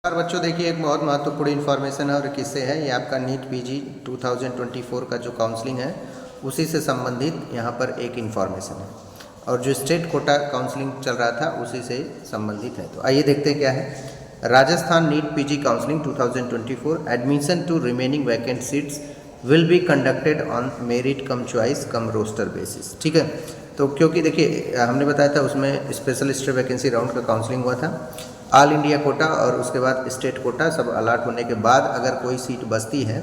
और बच्चों देखिए एक बहुत महत्वपूर्ण इन्फॉर्मेशन है और किससे है, ये आपका नीट पीजी 2024 का जो काउंसलिंग है उसी से संबंधित यहाँ पर एक इन्फॉर्मेशन है और जो स्टेट कोटा काउंसलिंग चल रहा था उसी से संबंधित है। तो आइए देखते हैं क्या है। Rajasthan NEET PG counselling 2024 admission to remaining vacant seats will be conducted on merit cum choice cum roster basis. ठीक है, तो क्योंकि देखिए हमने बताया था उसमें स्पेशलिस्ट वैकेंसी राउंड का काउंसलिंग हुआ था, ऑल इंडिया कोटा और उसके बाद स्टेट कोटा सब अलॉट होने के बाद अगर कोई सीट बचती है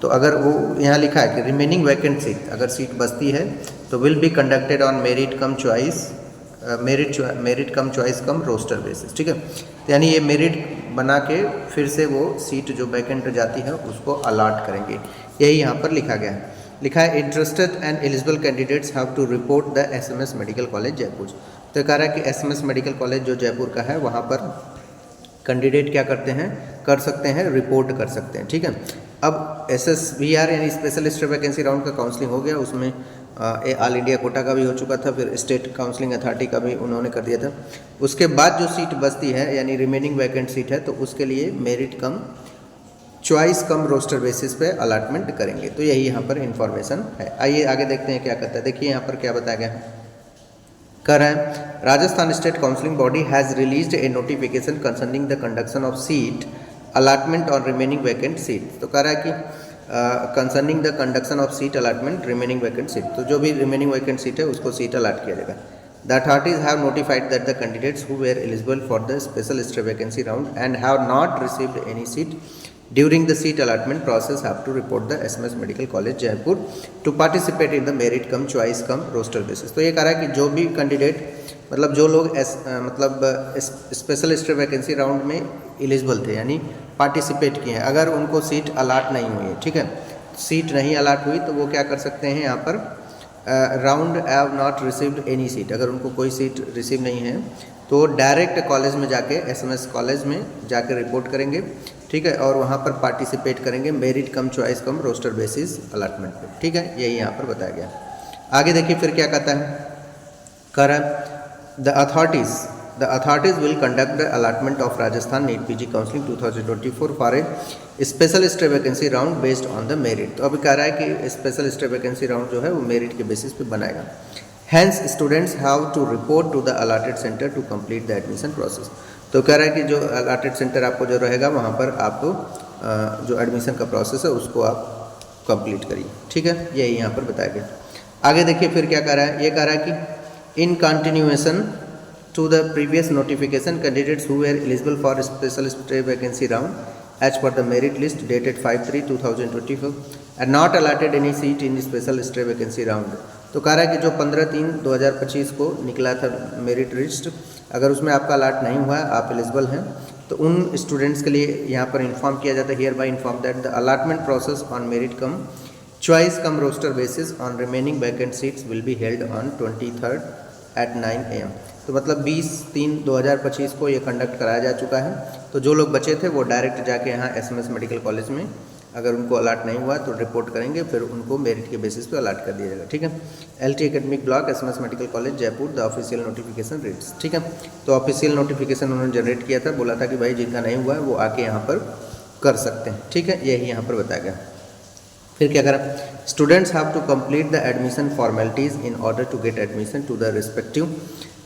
तो अगर वो यहाँ लिखा है कि रिमेनिंग वैकेंट सीट अगर सीट बचती है तो will be conducted on merit cum choice merit cum choice cum roster basis. ठीक है, तो यानी ये मेरिट बना के फिर से वो सीट जो वैकेंट जाती है उसको अलॉट करेंगे, यही यहाँ पर लिखा गया है। लिखा है interested and eligible candidates have to report the SMS medical college Jaipur. तो कह रहा है कि एसएमएस मेडिकल कॉलेज जो जयपुर का है वहाँ पर कैंडिडेट क्या करते हैं, कर सकते हैं, रिपोर्ट कर सकते हैं। ठीक है, अब SSVR यानी स्पेशलिस्ट वैकेंसी राउंड का काउंसलिंग हो गया, उसमें ऑल इंडिया कोटा का भी हो चुका था, फिर स्टेट काउंसलिंग अथॉरिटी का भी उन्होंने कर दिया था। उसके बाद जो सीट बचती है यानी रिमेनिंग वैकेंट सीट है तो उसके लिए merit cum choice cum roster basis पे अलॉटमेंट करेंगे। तो यही यहाँ पर इन्फॉर्मेशन है। आइए आगे देखते हैं क्या करता है। देखिए यहाँ पर क्या बताया गया है, कर रहे हैं Rajasthan state counselling body has released A notification concerning the conduction of seat allotment और रिमेनिंग वैकेंट सीट। तो कह रहा है कि concerning the conduction of seat allotment remaining vacant seat, तो जो भी रिमेनिंग वैकेंट सीट है उसको सीट अलॉट किया जाएगा। The authorities have notified that the candidates who were eligible for the specialist vacancy round and have not received any seat during the seat allotment process have to report the SMS Medical College Jaipur to participate in the merit cum choice cum roster basis। तो ये कह रहा है कि जो भी candidate मतलब जो लोग स्पेशलिस्ट वैकेंसी राउंड में एलिजिबल थे यानी पार्टिसिपेट किए हैं, अगर उनको सीट अलॉट नहीं हुई है, ठीक है, सीट नहीं अलॉट हुई तो वो क्या कर सकते हैं यहाँ पर round have not received any seat, अगर उनको कोई सीट रिसीव नहीं है तो डायरेक्ट कॉलेज में जाके SMS कॉलेज में जाके रिपोर्ट करेंगे। ठीक है, और वहाँ पर पार्टिसिपेट करेंगे merit cum choice cum roster basis allotment पे। ठीक है, यही यहाँ पर बताया गया। आगे देखिए फिर क्या कहता है, कर the authorities will conduct the allotment of Rajasthan NEET PG counselling 2024 for a specialist vacancy round based on the merit. तो अभी कह रहा है कि स्पेशलिस्ट वैकेंसी राउंड जो है वो मेरिट के बेसिस पे बनाएगा। Hence students have to report to the allotted centre to complete the admission process. तो कह रहा है कि जो अलॉटेड सेंटर आपको जो रहेगा वहाँ पर आपको जो एडमिशन का प्रोसेस है उसको आप कंप्लीट करिए। ठीक है, यही यहाँ पर बताया गया। आगे देखिए फिर क्या कह रहा है, ये कह रहा है कि in continuation to the previous notification candidates who were eligible for specialist vacancy round as per the merit list dated 5/3/2024 and not allotted any seat in specialist vacancy round. तो कह रहा है कि जो 15/3/2025 को निकला था मेरिट लिस्ट, अगर उसमें आपका अलॉट नहीं हुआ है, आप एलिजिबल हैं, तो उन स्टूडेंट्स के लिए यहाँ पर इन्फॉर्म किया जाता है, hereby inform that the allotment process on merit cum choice cum roster basis on remaining vacant seats will be held on 23rd at 9 AM। तो मतलब 20/3/2025 को ये कंडक्ट कराया जा चुका है। तो जो लोग बचे थे वो डायरेक्ट जाके यहाँ SMS मेडिकल कॉलेज में अगर उनको अलॉट नहीं हुआ तो रिपोर्ट करेंगे, फिर उनको मेरिट के बेसिस पे अलॉट कर दिया जाएगा। ठीक है, LT academic block SMS medical college Jaipur the official notification reads. ठीक है, तो ऑफिशियल नोटिफिकेशन उन्होंने जनरेट किया था, बोला था कि भाई जिनका नहीं हुआ है वो आके यहाँ पर कर सकते हैं। ठीक है, यही यहाँ पर बताया गया। फिर क्या करा, students have to complete the admission formalities in order to get admission to the respective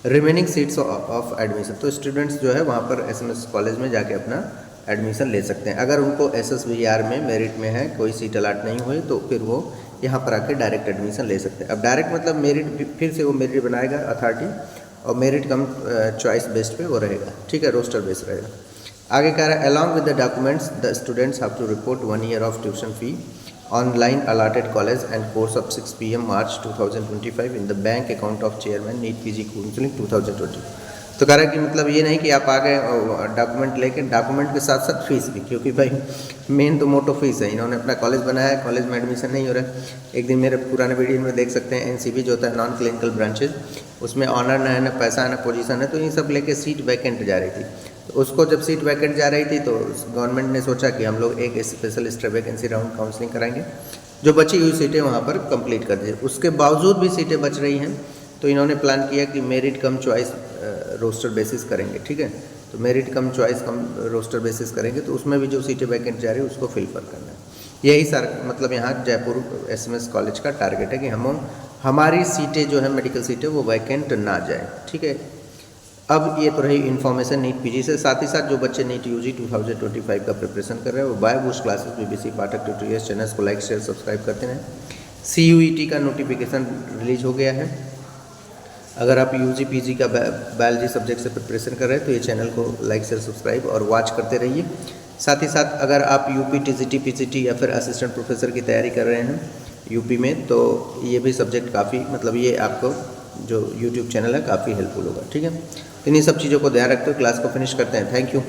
remaining seats of admission. तो स्टूडेंट्स जो है वहाँ पर SMS कॉलेज में जाके अपना एडमिशन ले सकते हैं। अगर उनको SSVR में मेरिट में है कोई सीट अलॉट नहीं हुई तो फिर वो यहाँ पर आके डायरेक्ट एडमिशन ले सकते हैं। अब डायरेक्ट मतलब मेरिट फिर से वो मेरिट बनाएगा अथॉरिटी और मेरिट कम चॉइस बेस्ड पे वो रहेगा। ठीक है, रोस्टर बेस्ड रहेगा। आगे कह रहा है along with the documents the students have to report 1 year of tuition fee online allotted college and course of 6 PM March 2025 in the bank account of chairman NEET PG counselling 2020। तो कह रहा है कि मतलब ये नहीं कि आप आ गए डॉक्यूमेंट लेके, डॉक्यूमेंट के साथ साथ फीस भी, क्योंकि भाई मेन तो मोटो फीस है। इन्होंने अपना कॉलेज बनाया है, कॉलेज में एडमिशन नहीं हो रहा है। एक दिन मेरे पुराने वीडियो में देख सकते हैं NCB जो होता है नॉन क्लिनिकल ब्रांचेज, उसमें ऑनर ना है, ना पैसा है, ना पोजीशन है, तो ये सब लेके सीट वैकेंट जा रही थी। तो उसको जब सीट वैकेंट जा रही थी तो गवर्नमेंट ने सोचा कि हम लोग एक स्पेशलिस्ट वैकेंसी राउंड काउंसलिंग कराएंगे, जो बची हुई सीटें वहाँ पर कंप्लीट कर दीजिए। उसके बावजूद भी सीटें बच रही हैं तो इन्होंने प्लान किया कि merit cum choice roster basis करेंगे। ठीक है, तो merit cum choice cum roster basis करेंगे, तो उसमें भी जो सीटें वैकेंट जा रही है उसको फिल करना है। यही सारा मतलब यहाँ जयपुर SMS कॉलेज का टारगेट है कि हमारी सीटें जो है मेडिकल सीटें वो वैकेंट ना जाए, ठीक है। अब ये तो रही इन्फॉर्मेशन नीट PG से। साथ ही साथ जो बच्चे नीट UG 2025 का प्रिपरेशन कर रहे हैं वो बाय बूस्ट क्लासेस BBC पाठक ट्यूटोरियल्स चैनल्स को लाइक शेयर सब्सक्राइब करते रहें। CUET का नोटिफिकेशन रिलीज हो गया है। अगर आप UG PG का बायोलॉजी सब्जेक्ट से प्रिपरेशन कर रहे हैं तो ये चैनल को लाइक शेयर सब्सक्राइब और वॉच करते रहिए। साथ ही साथ अगर आप UP TGT PCT या फिर असिस्टेंट प्रोफेसर की तैयारी कर रहे हैं UP में, तो ये भी सब्जेक्ट काफ़ी मतलब ये आपको जो YouTube चैनल है काफ़ी हेल्पफुल होगा, ठीक है। इन्हीं सब चीज़ों को ध्यान रखते हुए क्लास को फिनिश करते हैं। Thank you.